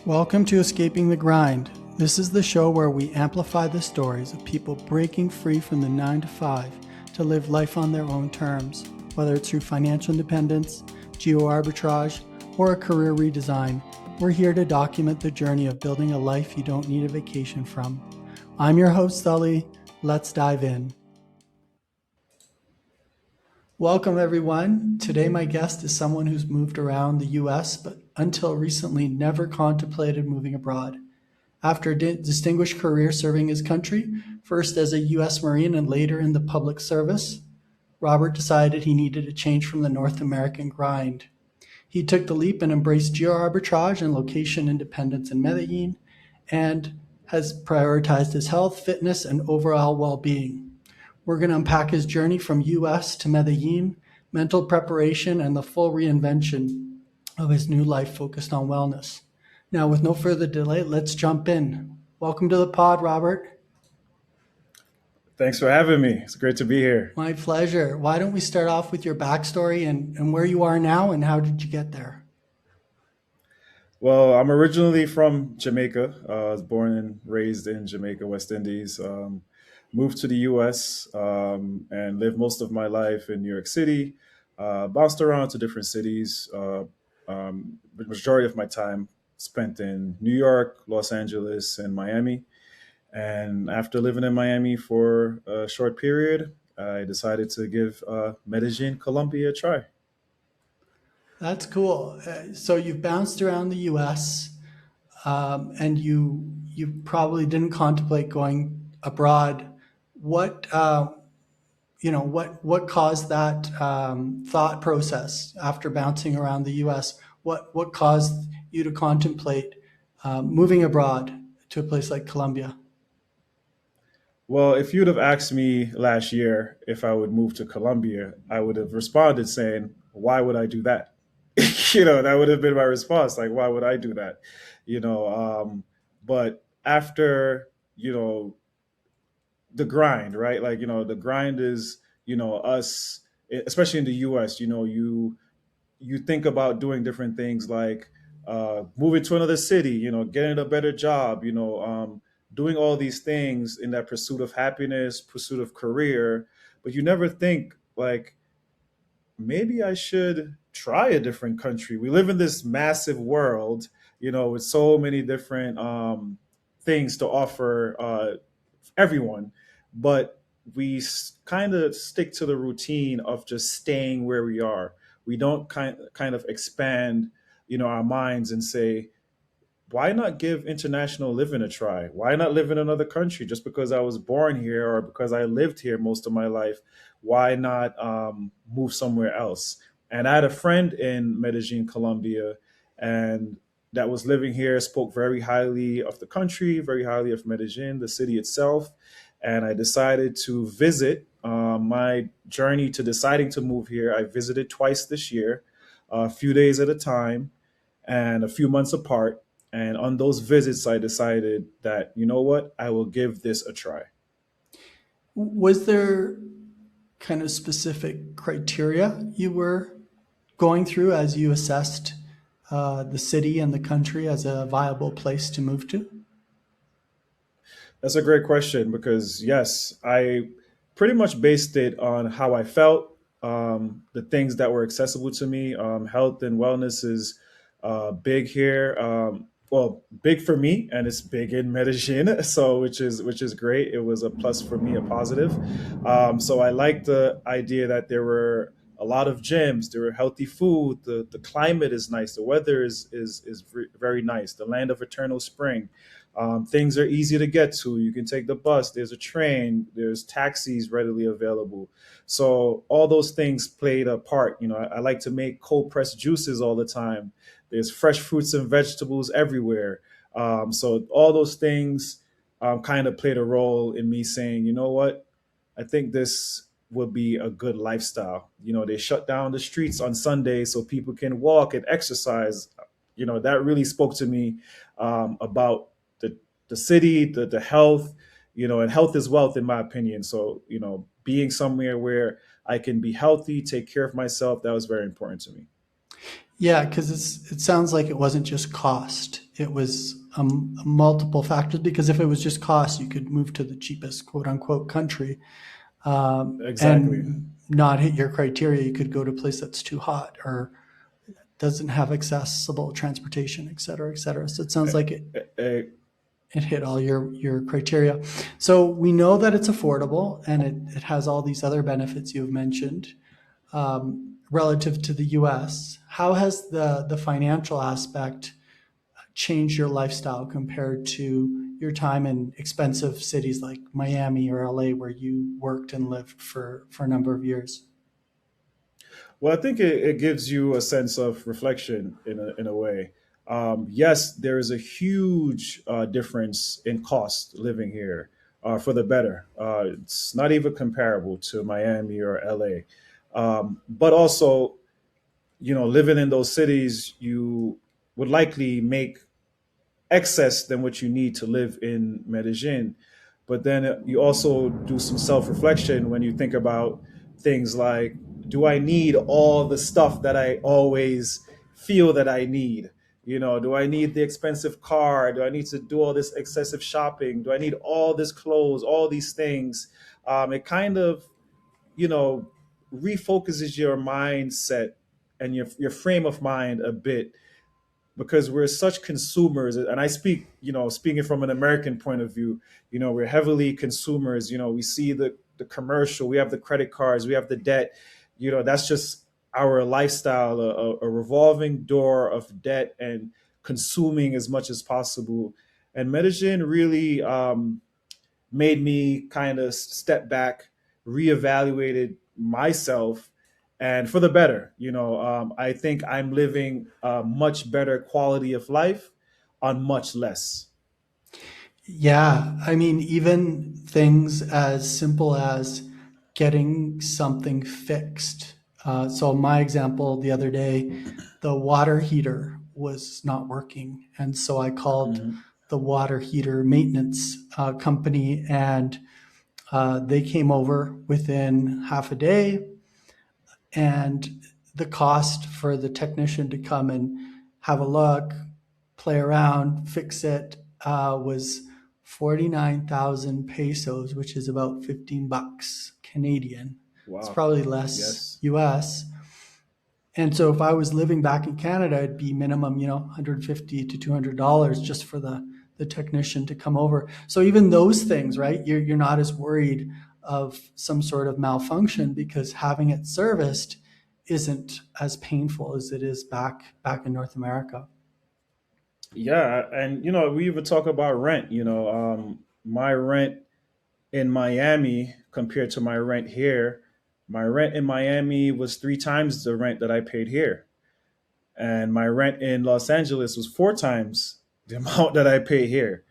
Welcome to Escaping the Grind. This is the show where we amplify the stories of people breaking free from the 9 to 5 to live life on their own terms, whether it's through financial independence, geo arbitrage, or a career redesign. We're here to document the journey of building a life you don't need a vacation from. I'm your host, Sully. Let's dive in. Welcome, everyone. Today, my guest is someone who's moved around the US, but until recently never contemplated moving abroad. After a distinguished career serving his country, first as a US Marine and later in the public service, Robert decided he needed a change from the North American grind. He took the leap and embraced geo arbitrage and location independence in Medellin and has prioritized his health, fitness, and overall well being. We're going to unpack his journey from US to Medellin, mental preparation, and the full reinvention of his new life focused on wellness. Now, with no further delay, let's jump in. Welcome to the pod, Robert. Thanks for having me. It's great to be here. My pleasure. Why don't we start off with your backstory and where you are now and how did you get there? Well, I'm originally from Jamaica. I was born and raised in Jamaica, West Indies. Moved to the US and lived most of my life in New York City. Bounced around to different cities. The majority of my time spent in New York, Los Angeles, and Miami. And after living in Miami for a short period, I decided to give Medellin, Colombia a try. That's cool. So you've bounced around the US and you probably didn't contemplate going abroad. What caused that thought process after bouncing around the U.S.? What caused you to contemplate moving abroad to a place like Colombia? Well, if you'd have asked me last year if I would move to Colombia, I would have responded saying, "Why would I do that?" That would have been my response. Like, why would I do that? You know, but after the grind, right? Like, the grind is us, especially in the U.S. You think about doing different things like moving to another city, getting a better job, doing all these things in that pursuit of happiness, pursuit of career, but you never think like maybe I should try a different country. We live in this massive world, with so many different things to offer everyone, but we kind of stick to the routine of just staying where we are. We don't kind of expand, our minds and say, why not give international living a try? Why not live in another country just because I was born here or because I lived here most of my life? Why not move somewhere else? And I had a friend in Medellin, Colombia, and that was living here, spoke very highly of the country, very highly of Medellin, the city itself. And I decided to visit. My journey to deciding to move here, I visited twice this year, a few days at a time and a few months apart. And on those visits, I decided that, you know what, I will give this a try. Was there kind of specific criteria you were going through as you assessed the city and the country as a viable place to move to? That's a great question because, yes, I pretty much based it on how I felt, the things that were accessible to me. Health and wellness is big here. Well, big for me, and it's big in Medellin, so which is great. It was a plus for me, a positive. So I liked the idea that there were a lot of gyms, there were healthy food, the climate is nice, the weather is very nice, the land of eternal spring. Things are easy to get to. You can take the bus. There's a train. There's taxis readily available. So all those things played a part. I like to make cold pressed juices all the time. There's fresh fruits and vegetables everywhere. So all those things kind of played a role in me saying, you know what, I think this would be a good lifestyle. They shut down the streets on Sundays so people can walk and exercise. That really spoke to me about the city, the health, and health is wealth in my opinion. So, being somewhere where I can be healthy, take care of myself, that was very important to me. Yeah, because it sounds like it wasn't just cost. It was multiple factors. Because if it was just cost, you could move to the cheapest quote unquote country Exactly. and not hit your criteria. You could go to a place that's too hot or doesn't have accessible transportation, et cetera, et cetera. So it sounds Uh, like uh, it hit all your criteria. So we know that it's affordable and it has all these other benefits you've mentioned relative to the US. How has the financial aspect changed your lifestyle compared to your time in expensive cities like Miami or LA where you worked and lived for a number of years? Well, I think it gives you a sense of reflection in a way. Yes, there is a huge difference in cost living here for the better. It's not even comparable to Miami or LA. But also, living in those cities, you would likely make excess than what you need to live in Medellin. But then you also do some self reflection when you think about things like, do I need all the stuff that I always feel that I need? Do I need the expensive car? Do I need to do all this excessive shopping? Do I need all this clothes, all these things? It kind of, you know, refocuses your mindset and your frame of mind a bit because we're such consumers, and I speak, speaking from an American point of view, we're heavily consumers. We see the commercial, we have the credit cards, we have the debt. That's just our lifestyle, a revolving door of debt and consuming as much as possible. And Medellin really made me kind of step back, reevaluated myself, and for the better. I think I'm living a much better quality of life on much less. Yeah, I mean, even things as simple as getting something fixed. So, my example the other day, the water heater was not working. And so I called Mhm. the water heater maintenance company, and they came over within half a day. And the cost for the technician to come and have a look, play around, fix it was 49,000 pesos, which is about 15 bucks Canadian. It's Wow. probably less Yes. US. And so if I was living back in Canada, it'd be minimum, 150 to $200 just for the technician to come over. So even those things, right? You're not as worried of some sort of malfunction because having it serviced isn't as painful as it is back in North America. Yeah, and we even talk about rent. My rent in Miami compared to my rent here. My rent in Miami was three times the rent that I paid here, and my rent in Los Angeles was four times the amount that I pay here.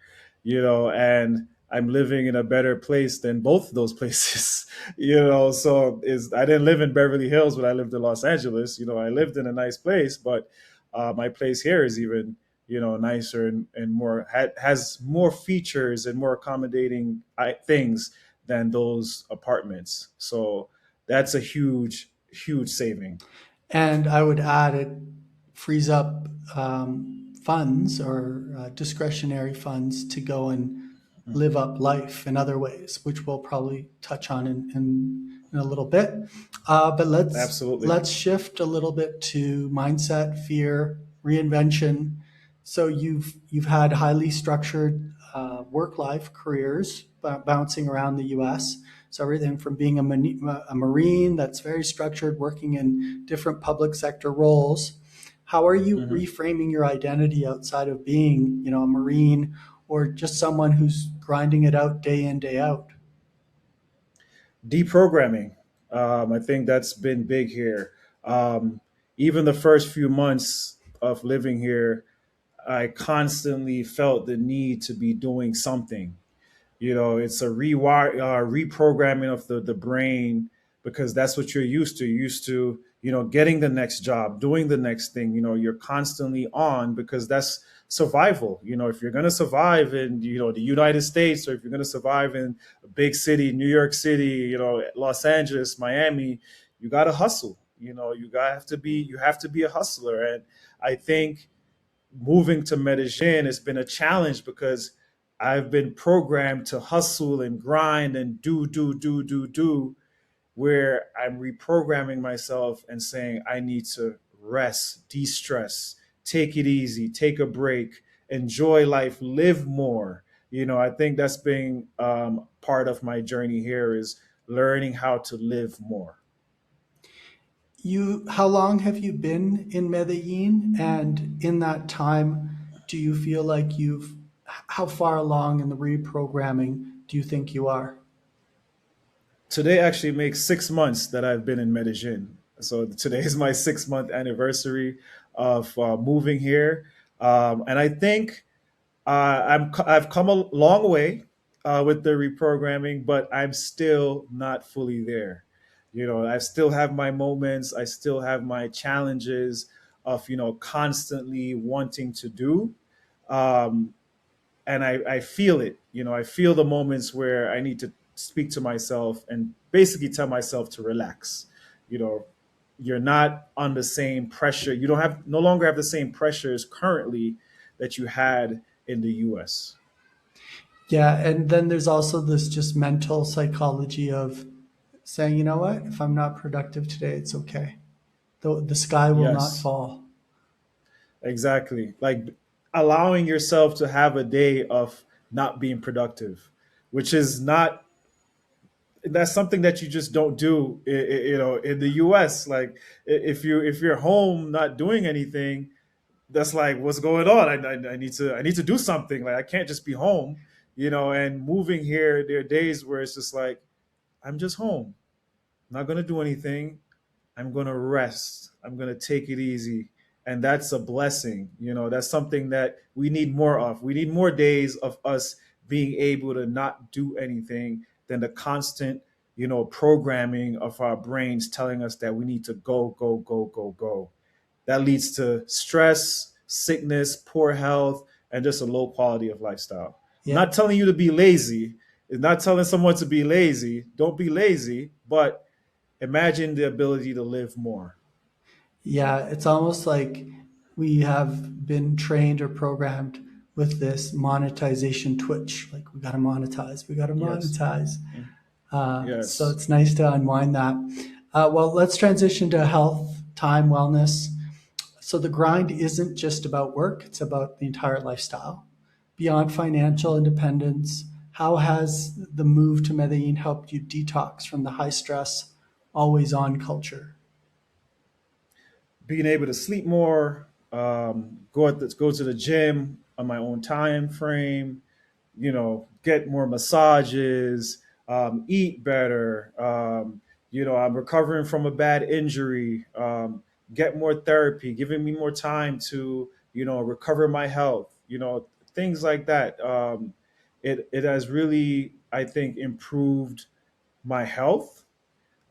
And I'm living in a better place than both of those places. So is I didn't live in Beverly Hills when I lived in Los Angeles. I lived in a nice place, but my place here is even nicer and more has more features and more accommodating things than those apartments. So that's a huge saving. And I would add it frees up funds or discretionary funds to go and live up life in other ways, which we'll probably touch on in a little bit. But Absolutely. let's shift a little bit to mindset, fear, reinvention. So you've had highly structured work life careers bouncing around the U.S. So everything from being a Marine that's very structured, working in different public sector roles. How are you Mhm. reframing your identity outside of being, a Marine or just someone who's grinding it out day in, day out? Deprogramming. I think that's been big here. Um, Even the first few months of living here, I constantly felt the need to be doing something. It's a reprogramming of the brain because that's what you're used to. You're used to, getting the next job, doing the next thing. You're constantly on because that's survival. If you're going to survive in, the United States, or if you're going to survive in a big city, New York City, Los Angeles, Miami, you got to hustle. You have to be a hustler. And I think moving to Medellin has been a challenge because I've been programmed to hustle and grind and do, where I'm reprogramming myself and saying I need to rest, de-stress, take it easy, take a break, enjoy life, live more. I think that's been part of my journey here is learning how to live more. How long have you been in Medellin? And in that time, do you feel like how far along in the reprogramming do you think you are? Today actually makes 6 months that I've been in Medellin. So today is my 6 month anniversary of moving here, and I think I've come a long way with the reprogramming, but I'm still not fully there. I still have my moments. I still have my challenges of constantly wanting to do. Um, and I feel it. I feel the moments where I need to speak to myself and basically tell myself to relax. You know, you're not on the same pressure. You don't have no longer have the same pressures currently that you had in the U.S. Yeah, and then there's also this just mental psychology of saying, you know what, if I'm not productive today, it's okay. The sky will not Yes, fall. exactly. Like allowing yourself to have a day of not being productive, which is not that's something that you just don't do in the US. Like if you're home not doing anything, that's like what's going on. I need to do something. Like I can't just be home. And moving here, there are days where it's just like I'm just home, not going to do anything. I'm going to rest. I'm going to take it easy. And that's a blessing. That's something that we need more of. We need more days of us being able to not do anything than the constant, programming of our brains telling us that we need to go, go, go, go, go. That leads to stress, sickness, poor health, and just a low quality of lifestyle. I'm Yeah. not telling you to be lazy. It's not telling someone to be lazy. Don't be lazy, but imagine the ability to live more. Yeah, it's almost like we have been trained or programmed with this monetization twitch. Like we got to Yes. monetize. So Yes. it's nice to unwind that. Well, let's transition to health, time, wellness. So the grind isn't just about work, it's about the entire lifestyle. Beyond financial independence, how has the move to Medellin helped you detox from the high stress, always on culture? Being able to sleep more, go to the gym on my own time frame, get more massages, eat better. I'm recovering from a bad injury. Get more therapy, giving me more time to, recover my health. Things like that. It has really, I think, improved my health,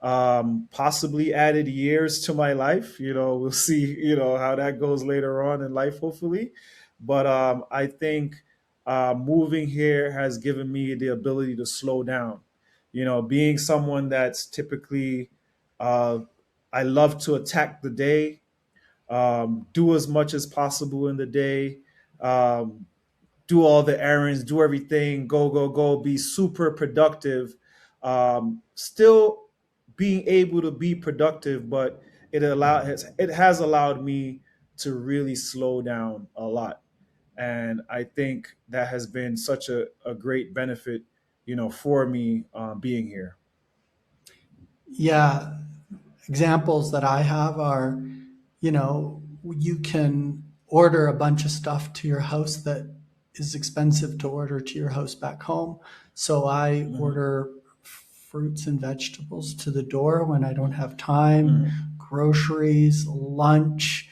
possibly added years to my life. We'll see, how that goes later on in life, hopefully. But I think moving here has given me the ability to slow down. Being someone that's typically, uh, I love to attack the day, do as much as possible in the day, um, do all the errands, do everything, go, go, go, be super productive. Still being able to be productive, but it has allowed me to really slow down a lot. And I think that has been such a great benefit, for me being here. Yeah, examples that I have are, you can order a bunch of stuff to your house that is expensive to order to your house back home. So I Hmm. order fruits and vegetables to the door when I don't have time, Hmm. groceries, lunch.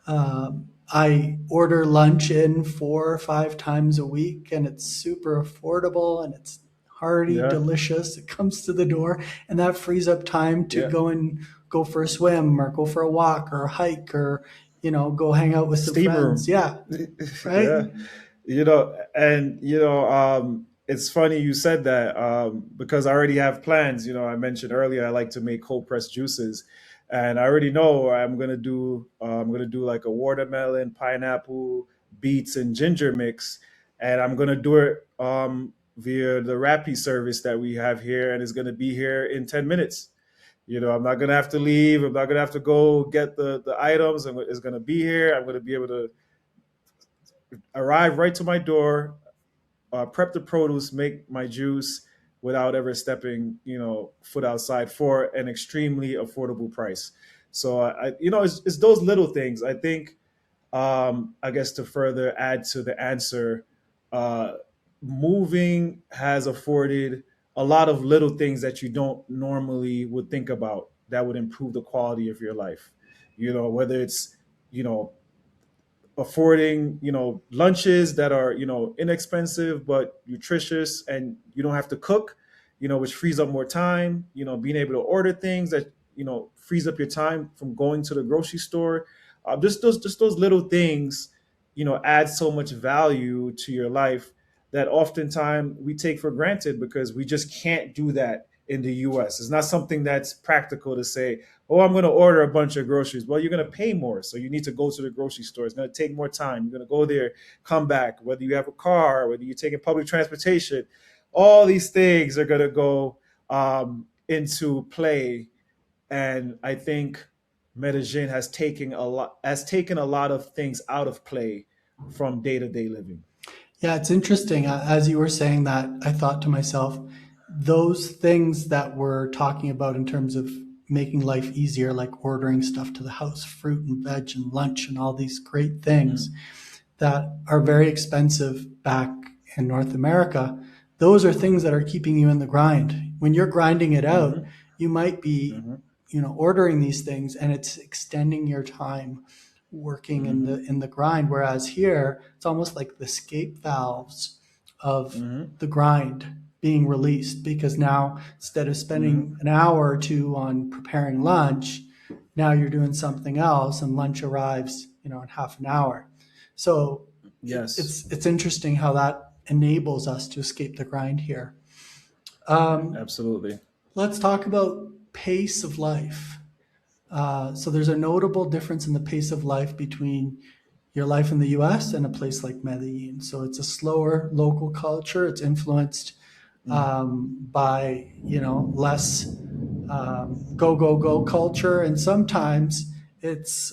I order lunch in 4 or 5 times a week, and it's super affordable and it's hearty, Yeah. delicious. It comes to the door, and that frees up time to Yeah. go for a swim or go for a walk or a hike or go hang out with some Steam friends. room. Yeah, right. Yeah. And it's funny you said that, because I already have plans. I mentioned earlier I like to make cold pressed juices. and I already know I'm gonna do. I'm gonna do like a watermelon, pineapple, beets, and ginger mix, and I'm gonna do it via the Rappi service that we have here, and it's gonna be here in 10 minutes. I'm not gonna have to leave. I'm not gonna have to go get the items. It's gonna be here. I'm gonna be able to arrive right to my door, prep the produce, make my juice without ever stepping, foot outside for an extremely affordable price. So it's those little things. I think, I guess to further add to the answer, uh, moving has afforded a lot of little things that you don't normally would think about that would improve the quality of your life. Whether it's, you know, affording lunches that are inexpensive but nutritious, and you don't have to cook, which frees up more time, being able to order things that frees up your time from going to the grocery store. Just those little things add so much value to your life that oftentimes we take for granted because we just can't do that in the US. It's not something that's practical to say, oh, I'm going to order a bunch of groceries. Well, you're going to pay more. So you need to go to the grocery store. It's going to take more time. You're going to go there, come back, whether you have a car, whether you're taking public transportation. All these things are going to go into play. And I think Medellin has taken a lot of things out of play from day to day living. Yeah, it's interesting. As you were saying that, I thought to myself, those things that we're talking about in terms of making life easier, like ordering stuff to the house, fruit and veg and lunch and all these great things Mm-hmm. that are very expensive back in North America, those are things that are keeping you in the grind. When you're grinding it out, Mm-hmm. you might be, Mm-hmm. ordering these things and it's extending your time working in Mm-hmm. the grind. Whereas here, it's almost like the escape valves of Mm-hmm. the grind being released because now instead of spending Mm-hmm. an hour or two on preparing lunch, now you're doing something else and lunch arrives, in half an hour. So Yes, it's interesting how that enables us to escape the grind here. Um, absolutely. let's talk about pace of life. So there's a notable difference in the pace of life between your life in the U.S. and a place like Medellin. So it's a slower local culture. It's influenced Mm. by less go go go culture, and sometimes it's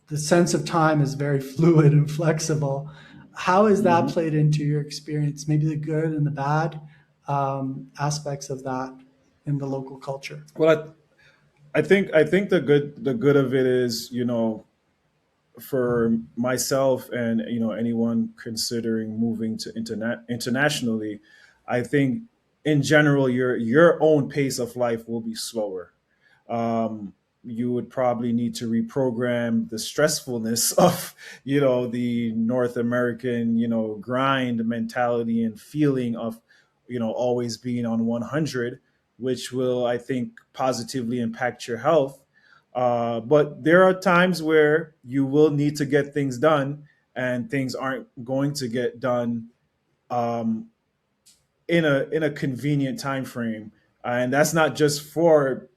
the sense of time is very fluid and flexible. How has that Mm-hmm. played into your experience? Maybe the good and the bad aspects of that in the local culture. Well, I think the good of it is, for myself and anyone considering moving to internationally, I think in general your own pace of life will be slower. You would probably need to reprogram the stressfulness of the North American grind mentality and feeling of always being on 100, which will, I think, positively impact your health. But there are times where you will need to get things done, and things aren't going to get done um, in a convenient time frame. And that's not just for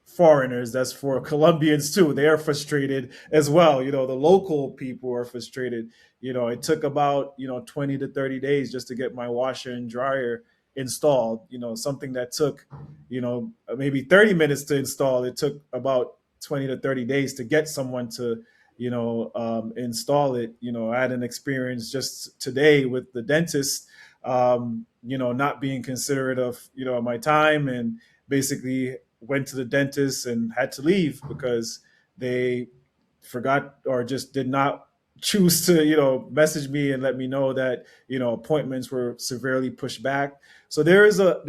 foreigners, that's for Colombians too. They are frustrated as well. The local people are frustrated. It took about 20 to 30 days just to get my washer and dryer installed. Something that took maybe 30 minutes to install, it took about 20 to 30 days to get someone to install it. I had an experience just today with the dentist, not being considerate of my time, and basically went to the dentist and had to leave because they forgot or just did not choose to message me and let me know that appointments were severely pushed back. So there is a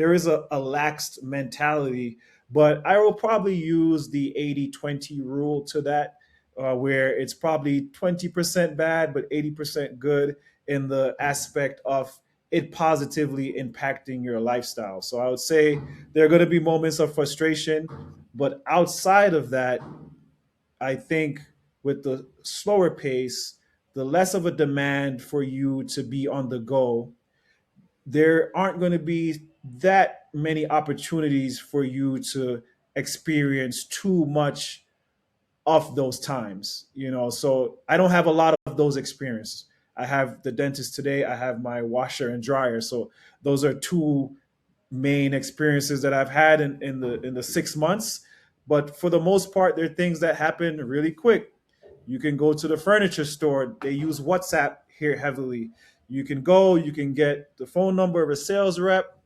laxed mentality, but I will probably use the 80-20 rule to that, where it's probably 20% bad but 80% good in the aspect of it positively impacting your lifestyle. So I would say there are going to be moments of frustration, but outside of that, I think with the slower pace, the less of a demand for you to be on the go, there aren't going to be that many opportunities for you to experience too much of those times, so I don't have a lot of those experiences. I have the dentist today, I have my washer and dryer, so those are two main experiences that I've had in the 6 months. But for the most part, they're things that happen really quick. You can go to the furniture store. They use WhatsApp here heavily. You can go, you can get the phone number of a sales rep.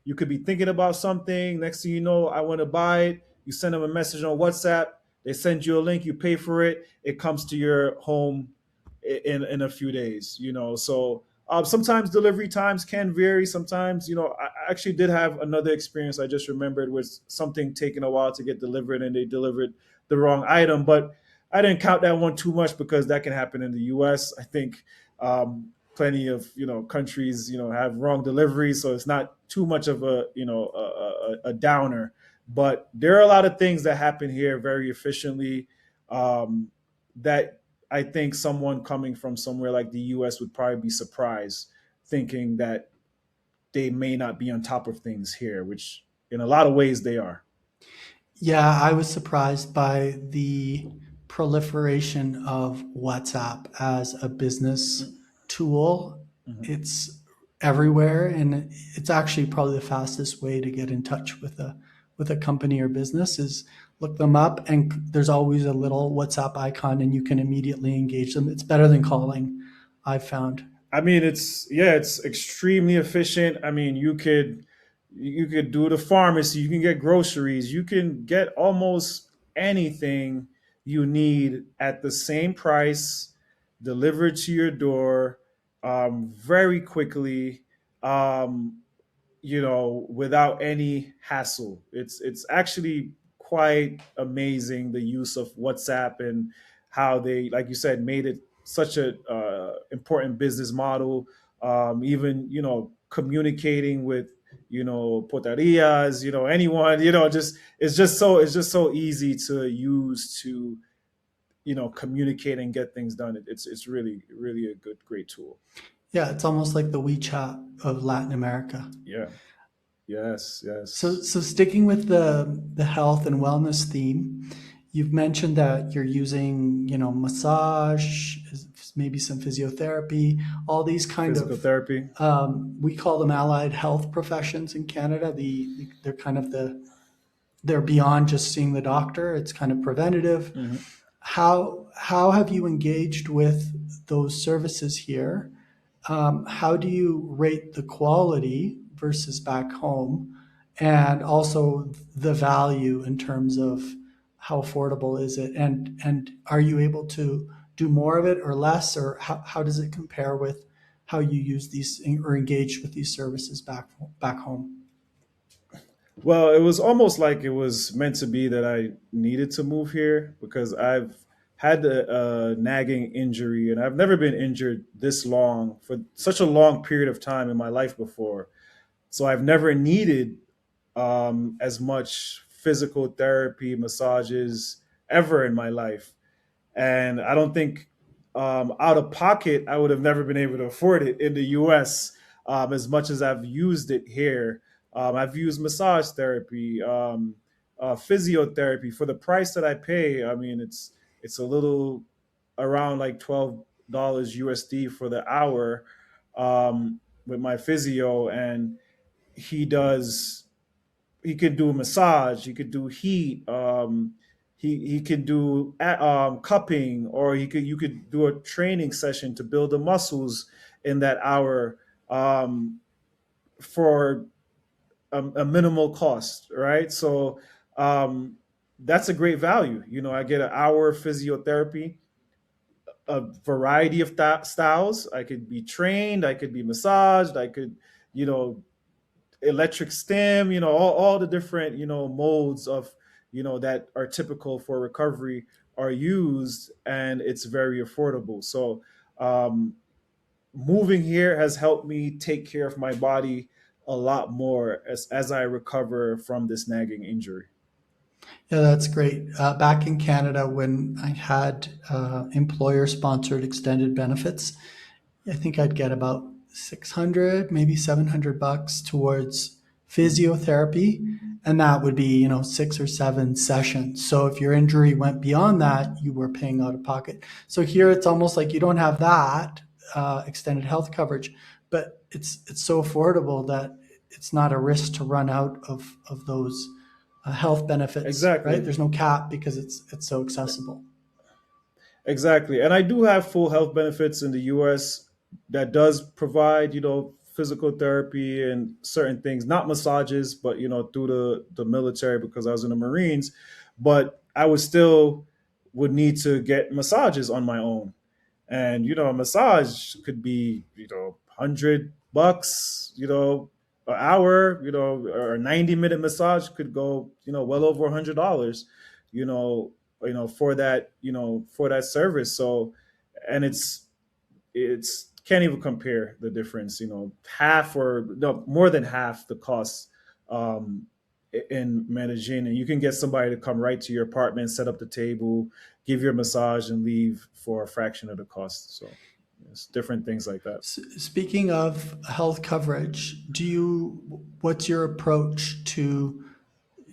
You could be thinking about something. Next thing you know, I want to buy it. You send them a message on WhatsApp. They send you a link. You pay for it. It comes to your home in a few days. So sometimes delivery times can vary. Sometimes, I actually did have another experience I just remembered was something taking a while to get delivered and they delivered the wrong item. But I didn't count that one too much because that can happen in the U.S. I think plenty of countries have wrong deliveries, so it's not too much of a downer. But there are a lot of things that happen here very efficiently, that I think someone coming from somewhere like the U.S. would probably be surprised, thinking that they may not be on top of things here, which in a lot of ways they are. Yeah, I was surprised by the proliferation of WhatsApp as a business tool. Mhm. It's everywhere, and it's actually probably the fastest way to get in touch with a company or business is look them up, and there's always a little WhatsApp icon, and you can immediately engage them. It's better than calling, I've found. I mean, it's extremely efficient. I mean, you could do the pharmacy, you can get groceries, you can get almost anything you need at the same price, delivered to your door, very quickly. Um, without any hassle. It's actually quite amazing the use of WhatsApp and how they, like you said, made it such a important business model. Even communicating with potarias, anyone, just it's just so easy to use to communicate and get things done. It's really really a great tool. Yeah, it's almost like the WeChat of Latin America. Yeah. Yes. So sticking with the health and wellness theme, you've mentioned that you're using, massage, maybe some physiotherapy, all these kind Physical of, therapy. we call them allied health professions in Canada. They're kind of they're beyond just seeing the doctor. It's kind of preventative. Mhm. How have you engaged with those services here? How do you rate the quality versus back home, and also the value in terms of how affordable is it, and are you able to do more of it or less, or how does it compare with how you use these or engage with these services back home? Well, it was almost like it was meant to be that I needed to move here because I've had a nagging injury and I've never been injured this long for such a long period of time in my life before. So I've never needed as much physical therapy, massages ever in my life. And I don't think out of pocket I would have never been able to afford it in the U.S. As much as I've used it here. I've used massage therapy, physiotherapy for the price that I pay. I mean, it's a little around like $12 USD for the hour with my physio, and he does he could do massage, he could do heat, he could do cupping, or you could do a training session to build the muscles in that hour, for a minimal cost, right? So um, that's a great value. I get an hour of physiotherapy, a variety of styles. I could be trained, I could be massaged, I could, you know, electric stim, all the different, modes of, that are typical for recovery are used, and it's very affordable. So um, moving here has helped me take care of my body a lot more as I recover from this nagging injury. Yeah, that's great. Back in Canada, when I had employer sponsored extended benefits, I think I'd get about 600, maybe $700 towards physiotherapy. And that would be, 6 or 7 sessions. So if your injury went beyond that, you were paying out of pocket. So here it's almost like you don't have that extended health coverage, but it's so affordable that it's not a risk to run out of those health benefits, right? Exactly. There's no cap because it's so accessible. Exactly. And I do have full health benefits in the US that does provide, physical therapy and certain things, not massages, but, through the military because I was in the Marines. But I would need to get massages on my own. And, a massage could be, $100, an hour, or a 90-minute massage could go, well over $100, you know, for that service. So, and it's can't even compare the difference, half or no, more than half the cost, in Medellin, and you can get somebody to come right to your apartment, set up the table, give you a massage, and leave for a fraction of the cost. So it's different things like that. Speaking of health coverage, what's your approach to,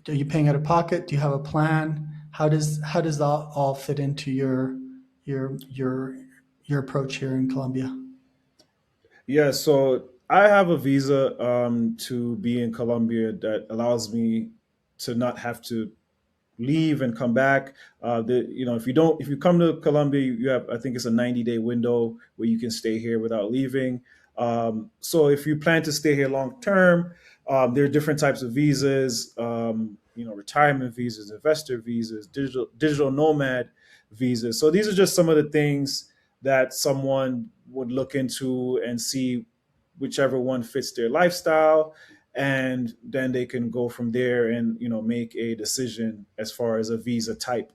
are you paying out of pocket? Do you have a plan? How does that all fit into your your your approach here in Colombia? Yeah, so I have a visa, to be in Colombia that allows me to not have to leave and come back. If you come to Colombia, you have, I think it's a 90-day window where you can stay here without leaving. So if you plan to stay here long term, there are different types of visas, retirement visas, investor visas, digital nomad visas. So these are just some of the things that someone would look into and see whichever one fits their lifestyle, and then they can go from there and make a decision as far as a visa type.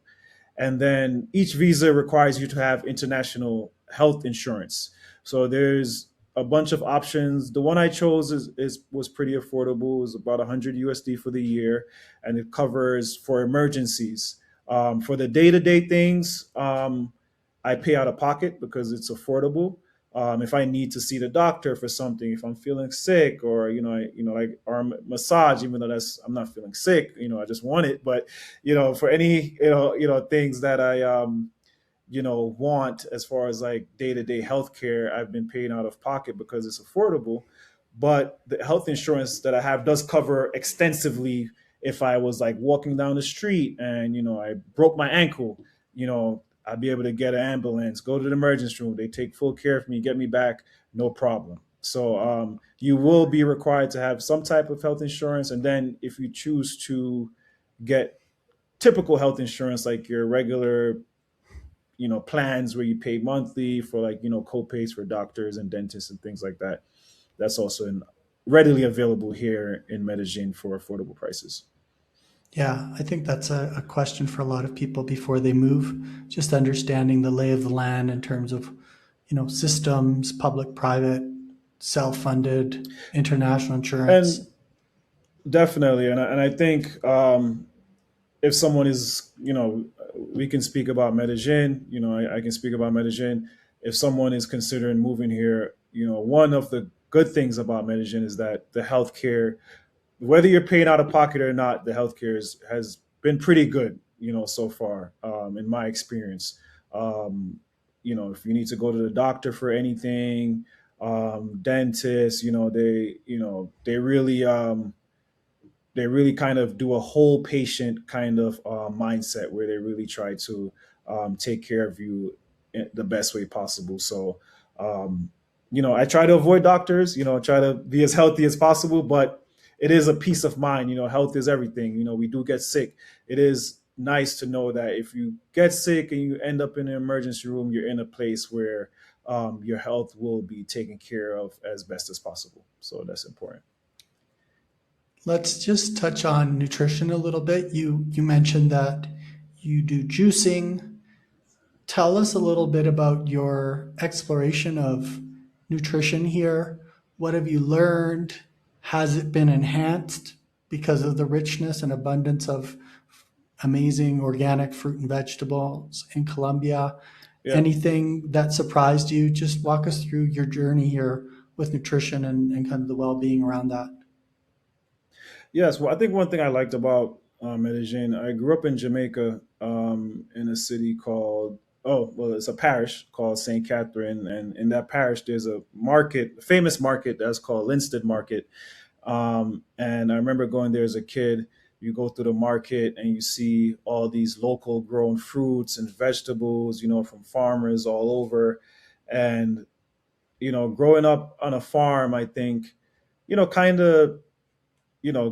And then each visa requires you to have international health insurance. So there's a bunch of options. The one I chose was pretty affordable. It was about 100 USD for the year, and it covers for emergencies. For the day-to-day things, I pay out of pocket because it's affordable. If I need to see the doctor for something, if I'm feeling sick, or like arm massage, even though I'm not feeling sick, I just want it. But for any things that I want as far as like day to day healthcare, I've been paying out of pocket because it's affordable. But the health insurance that I have does cover extensively if I was like walking down the street and I broke my ankle, I'd be able to get an ambulance, go to the emergency room. They take full care of me, get me back, no problem. So you will be required to have some type of health insurance. And then if you choose to get typical health insurance, like your regular, plans where you pay monthly for like, co-pays for doctors and dentists and things like that, that's also readily available here in Medellin for affordable prices. Yeah, I think that's a question for a lot of people before they move, just understanding the lay of the land in terms of, systems, public, private, self-funded, international insurance. And definitely, and I think, if someone is, we can speak about Medellin. I can speak about Medellin. If someone is considering moving here, one of the good things about Medellin is that the healthcare, whether you're paying out of pocket or not, the healthcare has been pretty good, so far, in my experience. If you need to go to the doctor for anything, dentists, they really kind of do a whole patient kind of mindset where they really try to take care of you in the best way possible. So, I try to avoid doctors, try to be as healthy as possible, but it is a peace of mind. Health is everything. We do get sick. It is nice to know that if you get sick and you end up in an emergency room, you're in a place where your health will be taken care of as best as possible. So that's important. Let's just touch on nutrition a little bit. You mentioned that you do juicing. Tell us a little bit about your exploration of nutrition here. What have you learned? Has it been enhanced because of the richness and abundance of amazing organic fruit and vegetables in Colombia? Yeah. Anything that surprised you? Just walk us through your journey here with nutrition and kind of the well-being around that. Yes, well, I think one thing I liked about Medellin, I grew up in Jamaica, in a city called, oh, well, it's a parish called St. Catherine. And in that parish, there's a market, a famous market that's called Linstead Market. And I remember going there as a kid. You go through the market and you see all these local grown fruits and vegetables, from farmers all over. And, growing up on a farm, I think, kind of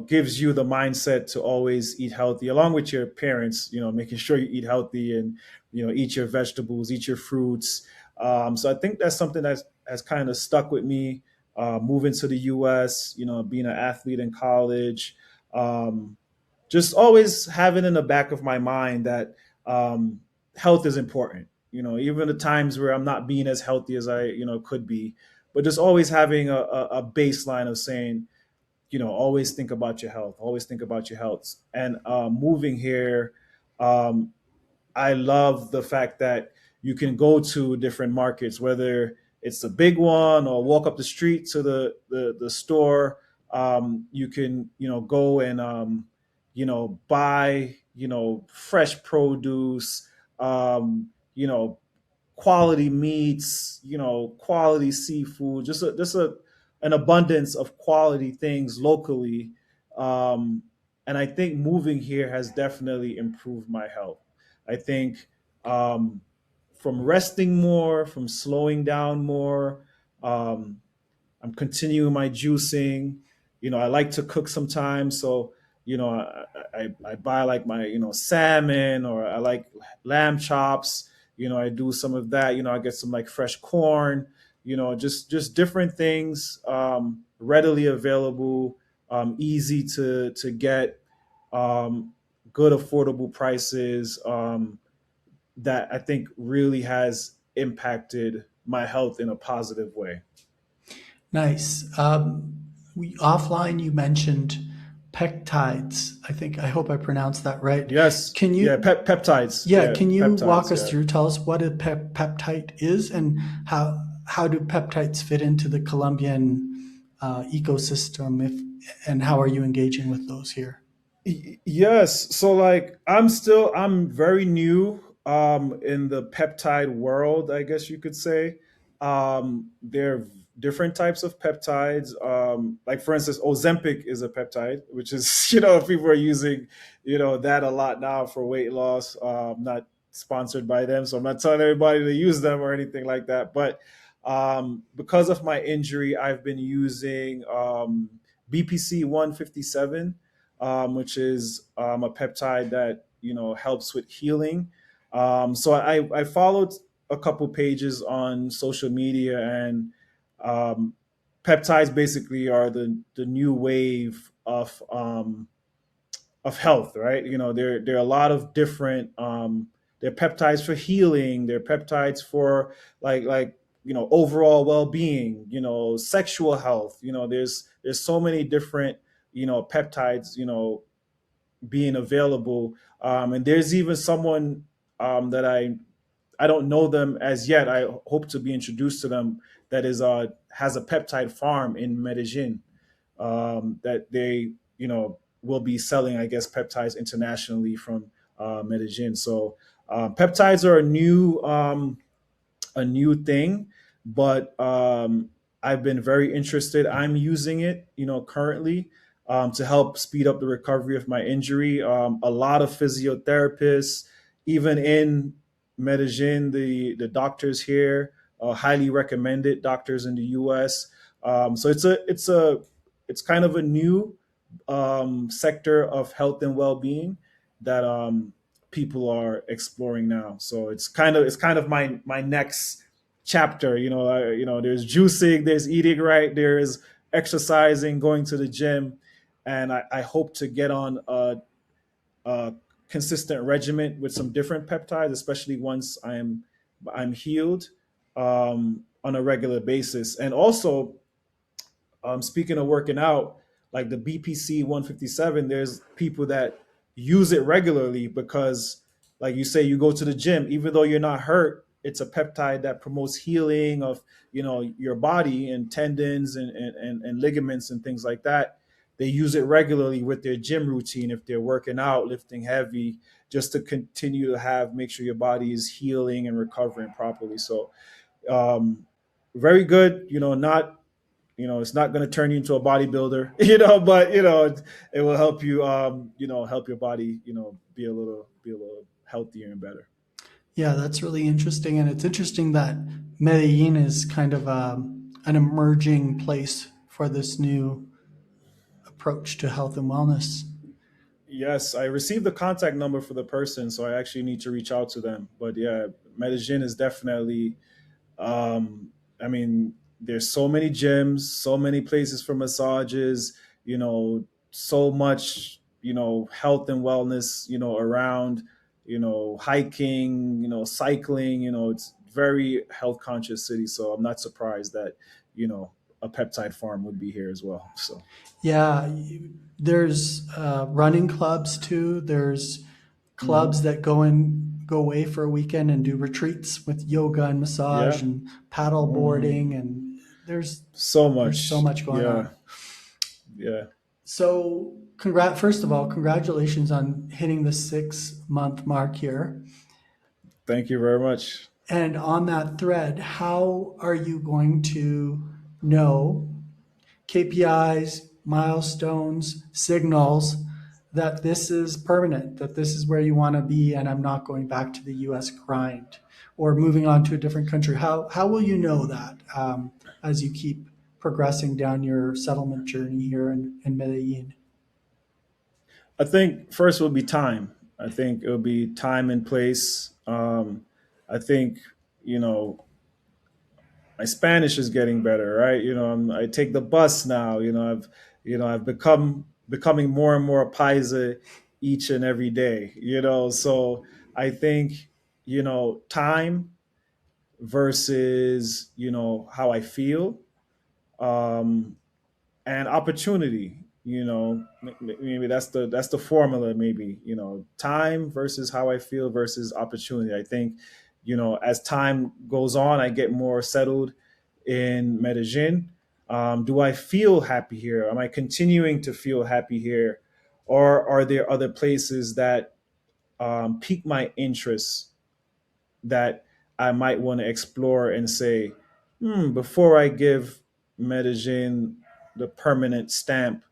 gives you the mindset to always eat healthy along with your parents, making sure you eat healthy and, eat your vegetables, eat your fruits. So I think that's something that has kind of stuck with me, moving to the US, being an athlete in college, um, just always having in the back of my mind that, health is important, even the times where I'm not being as healthy as I, could be, but just always having a baseline of saying, always think about your health, always think about your health. And moving here, um, I love the fact that you can go to different markets, whether it's a big one or walk up the street to the store. You can, go and, buy, fresh produce, you know, quality meats, quality seafood, just an abundance of quality things locally. Um, and I think moving here has definitely improved my health. I think, um, from resting more, from slowing down more, um, I'm continuing my juicing. I like to cook sometimes, so I buy like my salmon, or I like lamb chops. I do some of that. I get some like fresh corn. Just different things, readily available, easy to get, um, good affordable prices. That I think really has impacted my health in a positive way. Nice. We offline, you mentioned peptides. I hope I pronounced that right. Yes, Can yeah, you, peptides, yeah, yeah, can you walk peptides, us yeah. through, tell us what a peptide is and how do peptides fit into the Colombian ecosystem and how are you engaging with those here? Yes. So like I'm very new, in the peptide world, I guess you could say. There are different types of peptides. Like for instance, Ozempic is a peptide, which is, people are using, that a lot now for weight loss. Not sponsored by them, so I'm not telling everybody to use them or anything like that. But because of my injury, I've been using, BPC 157, which is, a peptide that helps with healing. So I followed a couple pages on social media, and, um, peptides basically are the new wave of health, right? There are a lot of different. There are peptides for healing. There are peptides for like overall well being. Sexual health. There's so many different peptides being available. And there's even someone, that I don't know them as yet. I hope to be introduced to them. That is has a peptide farm in Medellin, that they will be selling, I guess, peptides internationally from, Medellin. So, peptides are a new thing, but, I've been very interested. I'm using it, currently, to help speed up the recovery of my injury. A lot of physiotherapists, even in Medellin, the doctors here, highly recommended doctors in the U.S. So it's kind of a new, sector of health and well-being that, people are exploring now. So it's kind of my next chapter. There's juicing, there's eating right, there's exercising, going to the gym, and I hope to get on a consistent regimen with some different peptides, especially once I'm healed, on a regular basis. And also, speaking of working out, like the BPC 157, there's people that use it regularly because, like you say, you go to the gym, even though you're not hurt. it's a peptide that promotes healing of, your body and tendons and ligaments and things like that. They use it regularly with their gym routine if they're working out, lifting heavy, just to continue to make sure your body is healing and recovering properly. So um, very good. Not, it's not going to turn you into a bodybuilder, but it will help you, help your body, be a little healthier and better. Yeah, that's really interesting. And it's interesting that Medellin is kind of an emerging place for this new approach to health and wellness. Yes, I received the contact number for the person, so I actually need to reach out to them. But yeah, Medellin is definitely. Um, I mean, there's so many gyms, so many places for massages. So much, health and wellness. Around. Hiking. Cycling. It's very health conscious city. So I'm not surprised that you know a peptide farm would be here as well. So Yeah, there's running clubs too. There's clubs mhm. that go away for a weekend and do retreats with yoga and massage Yeah. and paddle Hmm. boarding, and So there's so much. much going Yeah. on. Yeah. So, first of all, congratulations on hitting the 6 month mark here. Thank you very much. And on that thread, how are you going to know KPIs, milestones, signals that this is permanent, that this is where you want to be, and I'm not going back to the US grind or moving on to a different country? How will you know that as you keep progressing down your settlement journey here in Medellin? I think first will be time. I think it'll be time and place. I think, you know, my Spanish is getting better, right? I take the bus now. I've becoming more and more paisa each and every day. So I think, time versus, how I feel. Um, and opportunity. Maybe that's the formula. Maybe time versus how I feel versus opportunity. I think as time goes on, I get more settled in Medellin. Do I feel happy here? Am I continuing to feel happy here, or are there other places that pique my interest that I might want to explore and say, before I give Medellin the permanent stamp,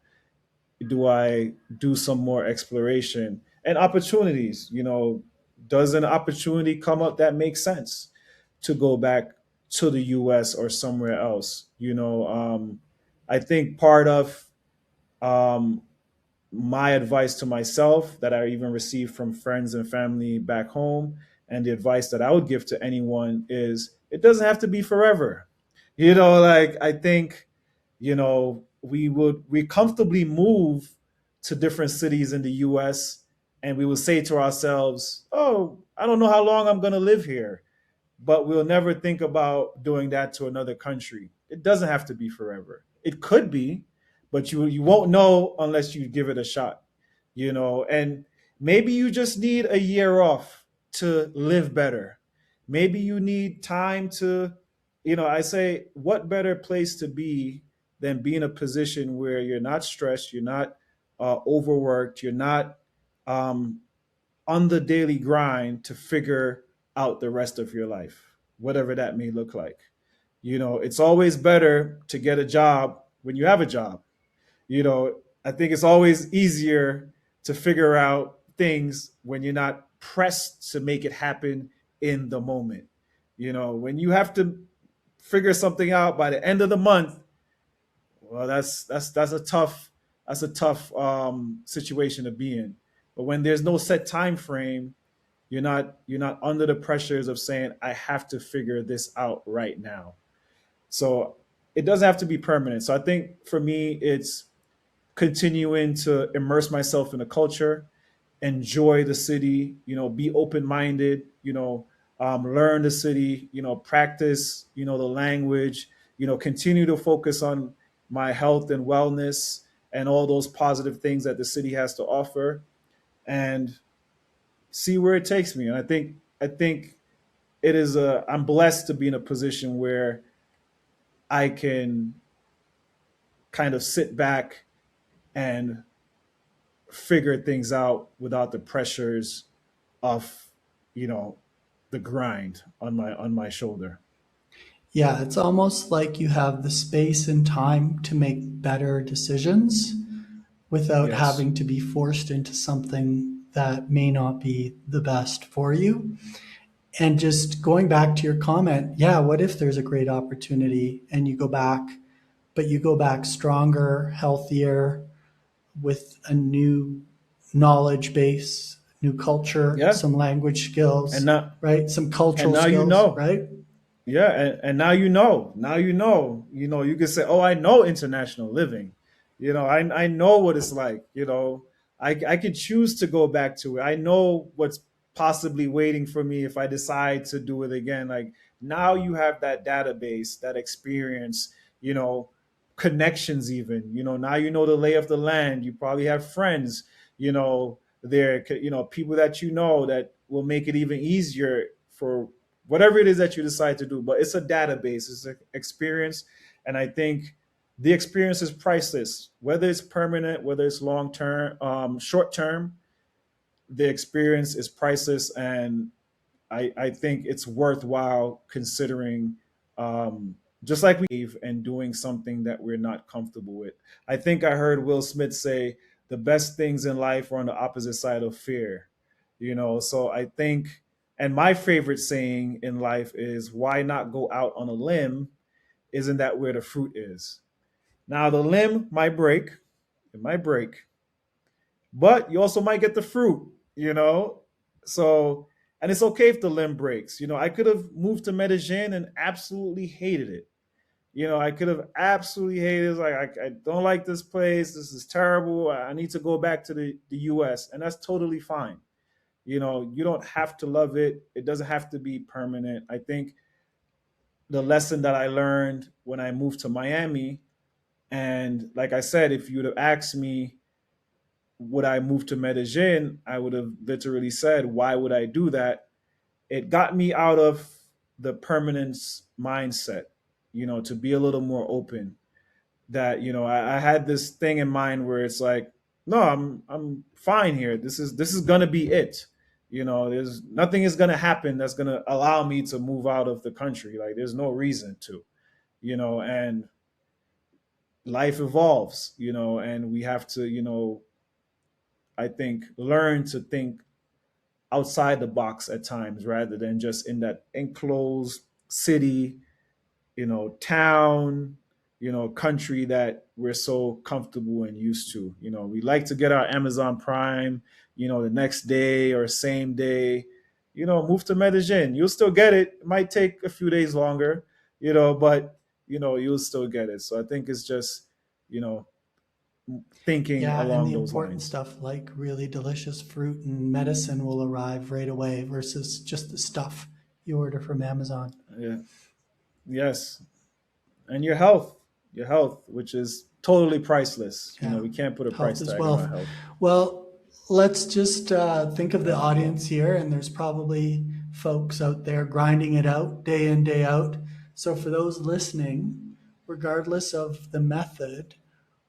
do I do some more exploration and opportunities? Does an opportunity come up that makes sense to go back to the US or somewhere else? I think part of um, my advice to myself that I even received from friends and family back home, and the advice that I would give to anyone is it doesn't have to be forever. Like I think, we comfortably move to different cities in the US, and we will say to ourselves, oh, I don't know how long I'm gonna live here, but we'll never think about doing that to another country. It doesn't have to be forever. It could be, but you won't know unless you give it a shot. And maybe you just need a year off to live better. Maybe you need time to, I say, what better place to be than be in a position where you're not stressed, you're not overworked, you're not um, on the daily grind to figure out the rest of your life, whatever that may look like. It's always better to get a job when you have a job. I think it's always easier to figure out things when you're not pressed to make it happen in the moment. When you have to figure something out by the end of the month, well, that's a tough situation to be in. But when there's no set time frame, you're not under the pressures of saying I have to figure this out right now. So it doesn't have to be permanent. So I think for me, it's continuing to immerse myself in the culture, enjoy the city, be open minded, learn the city, practice, the language, continue to focus on my health and wellness and all those positive things that the city has to offer, and see where it takes me. And I think I'm blessed to be in a position where I can kind of sit back and figure things out without the pressures of, you know, the grind on my shoulder. Yeah, it's almost like you have the space and time to make better decisions without Yes. having to be forced into something that may not be the best for you. And just going back to your comment, yeah, what if there's a great opportunity and you go back, but you go back stronger, healthier, with a new knowledge base, new culture, Yeah. some language And skills, now right? Some and cultural now you skills, know. right? Yeah, and now you know. Now you can say, "Oh, I know international living." I know what it's like. I could choose to go back to it. I know what's possibly waiting for me if I decide to do it again. Like, now you have that database, that experience, you know, connections even. Now you know the lay of the land. You probably have friends, there, people that that will make it even easier for whatever it is that you decide to do. But it's a database, it's an experience. And I think the experience is priceless, whether it's permanent, whether it's long term, short term. The experience is priceless. And I think it's worthwhile considering, just like we and doing something that we're not comfortable with. I think I heard Will Smith say the best things in life are on the opposite side of fear. So I think, and my favorite saying in life is, why not go out on a limb? Isn't that where the fruit is? Now, the limb might break, it might break, but you also might get the fruit, you know? So, and it's okay if the limb breaks. I could have moved to Medellin and absolutely hated it. I could have absolutely hated it. Like, I don't like this place. This is terrible. I need to go back to the US. And that's totally fine. You don't have to love it. It doesn't have to be permanent. I think the lesson that I learned when I moved to Miami, and like I said, if you would have asked me, would I move to Medellin, I would have literally said, why would I do that? It got me out of the permanence mindset, to be a little more open. That, I had this thing in mind where it's like, no, I'm fine here. This is gonna be it. There's nothing is gonna happen that's gonna allow me to move out of the country. Like, there's no reason to, and life evolves, and we have to, I think, learn to think outside the box at times rather than just in that enclosed city, town, country that we're so comfortable and used to. We like to get our Amazon Prime, the next day or same day. Move to Medellin. You'll still get it. It might take a few days longer, but you'll still get it. So I think it's just, you know, thinking Yeah, and along the those important lines. stuff like really delicious fruit and medicine will arrive right away versus just the stuff you order from Amazon. Yeah. Yes. And your health, which is totally priceless. Yeah, We can't put a health price is tag on our wealth. health. Well, let's just think of the audience here, and there's probably folks out there grinding it out day in, day out. So, for those listening, regardless of the method,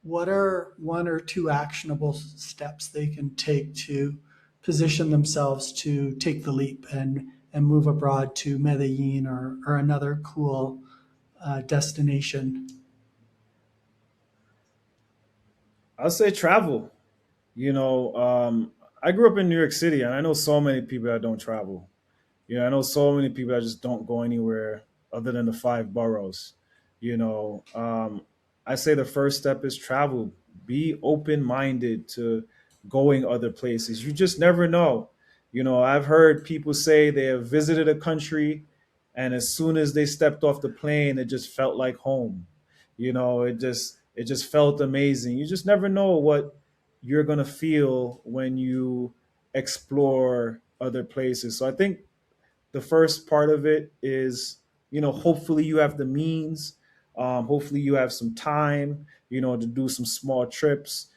what are one or two actionable steps they can take to position themselves to take the leap and move abroad to Medellin or another cool destination? I'll say travel. I grew up in New York City, and I know so many people that don't travel. I know so many people that just don't go anywhere other than the five boroughs. You know, um, I say the first step is travel. Be open minded to going other places. You just never know. I've heard people say they have visited a country, and as soon as they stepped off the plane, it just felt like home. It just felt amazing. You just never know what you're gonna feel when you explore other places. So I think the first part of it is, hopefully you have the means, hopefully you have some time, to do some small trips,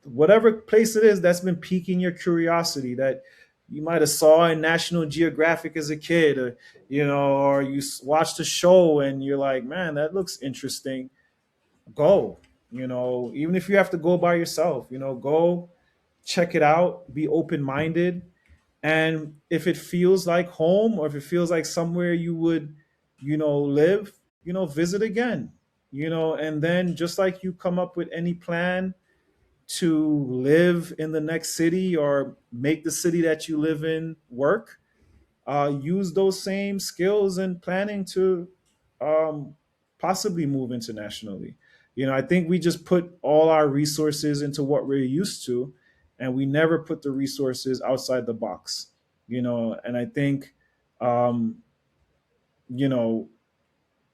whatever place it is that's been piquing your curiosity, that you might have saw in National Geographic as a kid, or or you watched a show and you're like, man, that looks interesting. Go, even if you have to go by yourself, go check it out, be open minded, and if it feels like home or if it feels like somewhere you would, live, visit again, and then just like you come up with any plan to live in the next city or make the city that you live in work, use those same skills and planning to um, possibly move internationally. I think we just put all our resources into what we're used to, and we never put the resources outside the box. And I think, um, you know,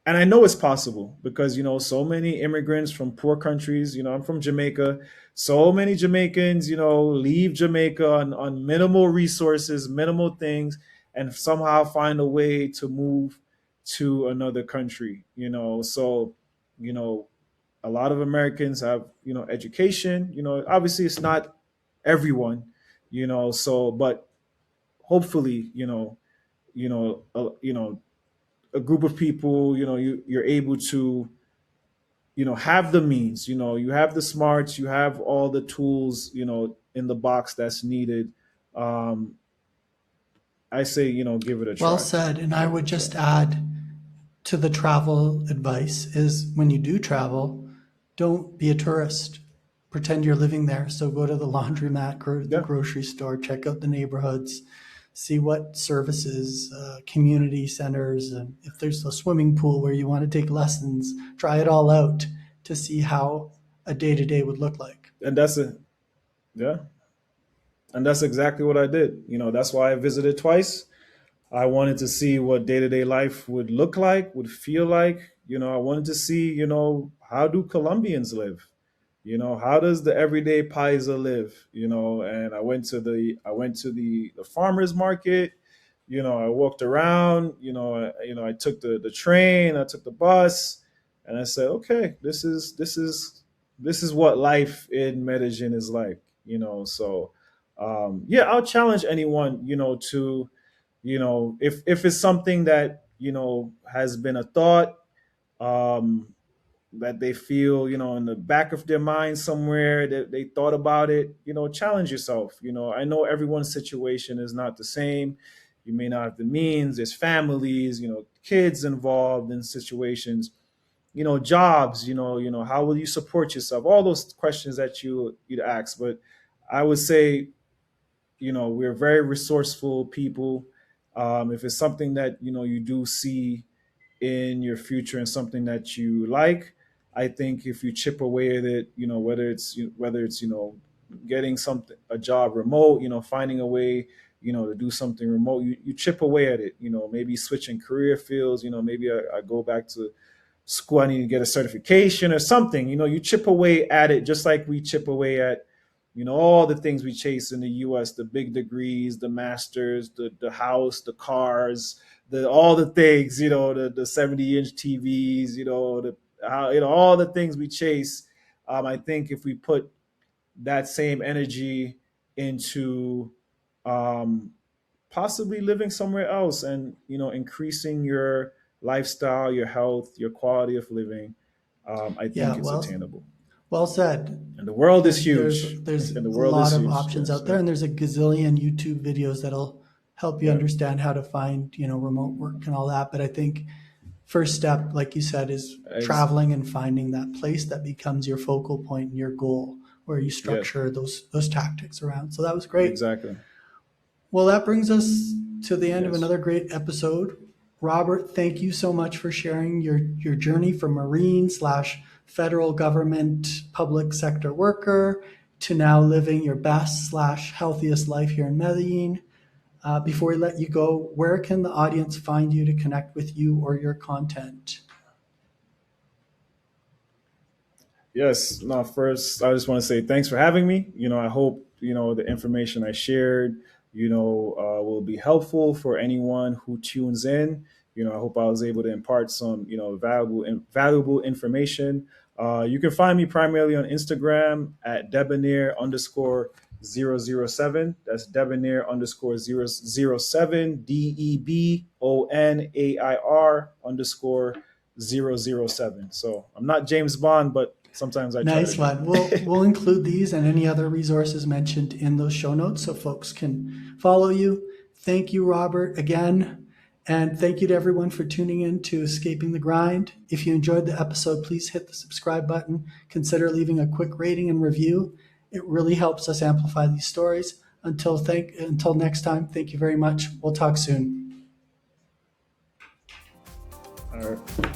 and I know it's possible because so many immigrants from poor countries. I'm from Jamaica. So many Jamaicans, leave Jamaica on minimal resources, minimal things, and somehow find a way to move to another country. So you know a lot of Americans have education. Obviously it's not everyone. So but hopefully a group of people, you're able to, have the means, you have the smarts, you have all the tools, in the box that's needed. Um, I say, give it a Well try. said. And I Give it would a try. just add to the travel advice is when you do travel, don't be a tourist. Pretend you're living there. So go to the laundromat, go to the Yeah. grocery store, check out the neighborhoods, see what services, community centers, and if there's a swimming pool where you want to take lessons, try it all out to see how a day to day would look like. And that's it. Yeah. And that's exactly what I did. That's why I visited twice. I wanted to see what day to day life would look like, would feel like. I wanted to see, how do Colombians live? How does the everyday paisa live? And I went to the farmers market. I walked around. I took the train, I took the bus, and I said, okay, this is what life in Medellin is like. So yeah, I'll challenge anyone, to if it's something that has been a thought, um, that they feel in the back of their mind somewhere that they thought about it. Challenge yourself. I know everyone's situation is not the same. You may not have the means. There's families, kids involved in situations, jobs. How will you support yourself? All those questions that you'd ask. But I would say, we're very resourceful people. If it's something that you do see in your future and something that you like, I think if you chip away at it, whether it's getting something, a job remote, finding a way to do something remote, you chip away at it. Maybe switching career fields. Maybe I go back to school, I need to get a certification or something. You chip away at it just like we chip away at all the things we chase in the US, the big degrees, the masters, the house, the cars, the all the things, the 70-inch TVs, all the things we chase. I think if we put that same energy into um, possibly living somewhere else and increasing your lifestyle, your health, your quality of living, I Yeah, think it's attainable. well said. And the world is And huge. there's And the a world lot is of huge. options Yes. out there, Yeah. and there's a gazillion YouTube videos that'll help you Yeah. understand how to find remote work and all that. But I think first step, like you said, is Ex- traveling and finding that place that becomes your focal point and your goal, where you yeah. structure those tactics around. So that was great. Exactly. Well, that brings us to the end of Yes. another great episode. Robert, thank you so much for sharing your journey from Marine slash federal government public sector worker to now living your best slash healthiest life here in Medellin. Before we let you go, where can the audience find you to connect with you or your content? Yes. No, first, I just want to say thanks for having me. I hope, the information I shared, will be helpful for anyone who tunes in. I hope I was able to impart some, valuable information. You can find me primarily on Instagram at debonair 007. That's Debonair underscore 007, DEBONAIR underscore 007. So I'm not James Bond, but sometimes I try to Nice be. one. We'll include these and any other resources mentioned in those show notes so folks can follow you. Thank you, Robert, again. And thank you to everyone for tuning in to Escaping the Grind. If you enjoyed the episode, please hit the subscribe button. Consider leaving a quick rating and review. It really helps us amplify these stories. Until next time, thank you very much. We'll talk soon. All right.